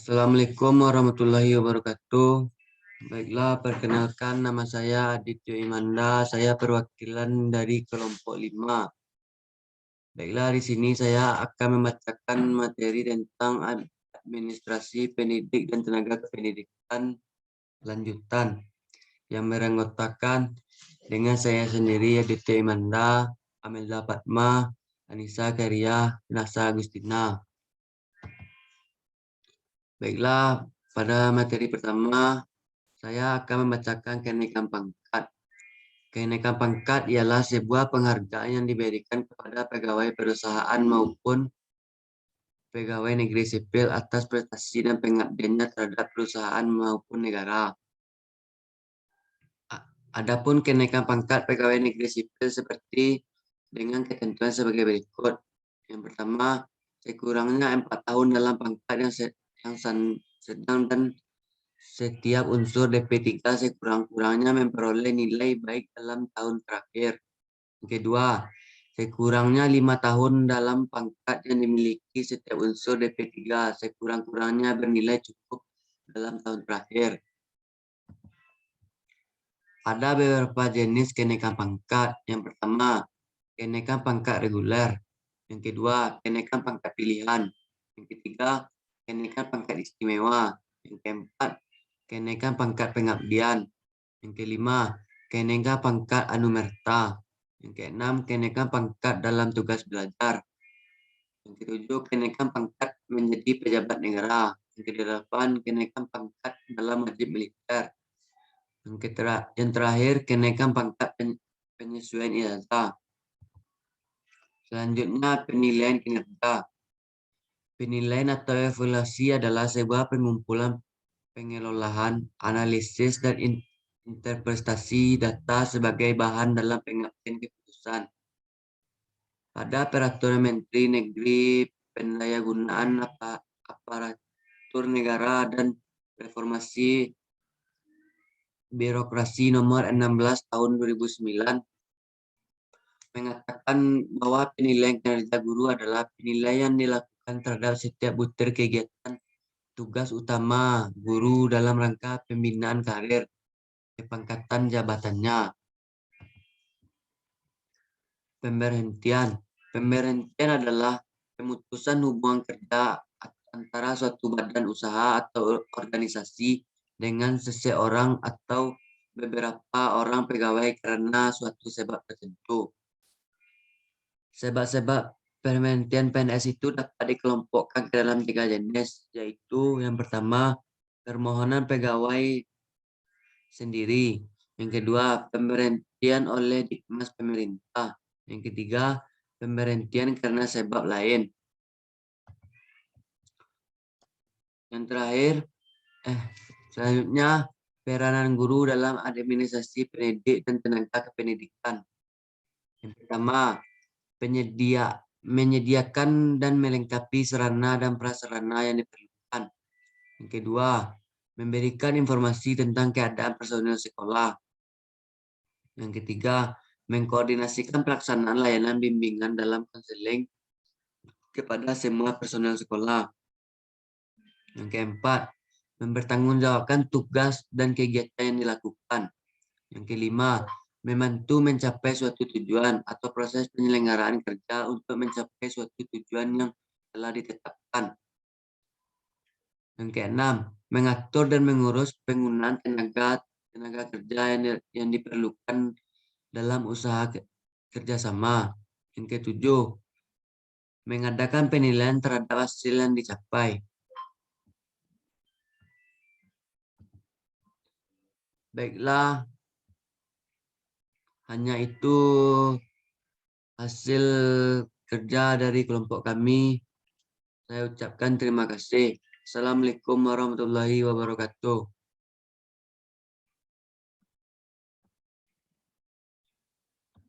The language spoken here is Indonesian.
Assalamualaikum warahmatullahi wabarakatuh. Baiklah, perkenalkan nama saya Adityo Imanda. Saya perwakilan dari kelompok 5. Baiklah, di sini saya akan membacakan materi tentang administrasi pendidik dan tenaga kependidikan lanjutan yang beranggotakan dengan saya sendiri Adityo Imanda, Amelda Fatma, Anissa Karia, Nasa Agustina. Baiklah, pada materi pertama saya akan membacakan kenaikan pangkat. Kenaikan pangkat ialah sebuah penghargaan yang diberikan kepada pegawai perusahaan maupun pegawai negeri sipil atas prestasi dan pengabdiannya terhadap perusahaan maupun negara. Adapun kenaikan pangkat pegawai negeri sipil seperti dengan ketentuan sebagai berikut. Yang pertama, sekurangnya 4 tahun dalam pangkat yang sedang dan setiap unsur DP3 sekurang-kurangnya memperoleh nilai baik dalam tahun terakhir. Yang kedua, sekurangnya 5 tahun dalam pangkat yang dimiliki setiap unsur DP3 sekurang-kurangnya bernilai cukup dalam tahun terakhir. Ada beberapa jenis kenaikan pangkat. Yang pertama, kenaikan pangkat reguler. Yang kedua, kenaikan pangkat pilihan. Yang ketiga, kenaikan pangkat istimewa. Yang keempat, kenaikan pangkat pengabdian. Yang kelima, kenaikan pangkat anumerta. Yang keenam, kenaikan pangkat dalam tugas belajar. Yang ketujuh, kenaikan pangkat menjadi pejabat negara. Yang kedelapan, kenaikan pangkat dalam wajib militer. Yang terakhir, kenaikan pangkat penyesuaian ijazah. Selanjutnya, penilaian kinerja. Penilaian atau evaluasi adalah sebuah pengumpulan pengelolaan, analisis, dan interpretasi data sebagai bahan dalam pengambilan keputusan. Pada Peraturan Menteri Negeri Pendayagunaan Aparatur Negara dan Reformasi Birokrasi Nomor 16 Tahun 2009 mengatakan bahwa penilaian kinerja guru adalah penilaian dilakukan terhadap setiap butir kegiatan tugas utama guru dalam rangka pembinaan karir, kepangkatan jabatannya. Pemberhentian. Pemberhentian adalah pemutusan hubungan kerja antara suatu badan usaha atau organisasi dengan seseorang atau beberapa orang pegawai karena suatu sebab tertentu. Sebab-sebab pemberhentian PNS itu dapat dikelompokkan ke dalam 3 jenis, yaitu yang pertama, permohonan pegawai sendiri. Yang kedua, pemberhentian oleh Dikmas pemerintah. Yang ketiga, pemberhentian karena sebab lain. Yang terakhir, selanjutnya, peranan guru dalam administrasi pendidik dan tenaga kependidikan. Yang pertama, menyediakan dan melengkapi sarana dan prasarana yang diperlukan. Yang kedua, memberikan informasi tentang keadaan personel sekolah. Yang ketiga, mengkoordinasikan pelaksanaan layanan bimbingan dalam konseling kepada semua personel sekolah. Yang keempat, mempertanggungjawabkan tugas dan kegiatan yang dilakukan. Yang kelima, membantu mencapai suatu tujuan atau proses penyelenggaraan kerja untuk mencapai suatu tujuan yang telah ditetapkan. Yang keenam, mengatur dan mengurus penggunaan tenaga kerja yang diperlukan dalam usaha kerjasama. Yang ketujuh, mengadakan penilaian terhadap hasil yang dicapai. Baiklah, hanya itu hasil kerja dari kelompok kami. Saya ucapkan terima kasih. Assalamualaikum warahmatullahi wabarakatuh.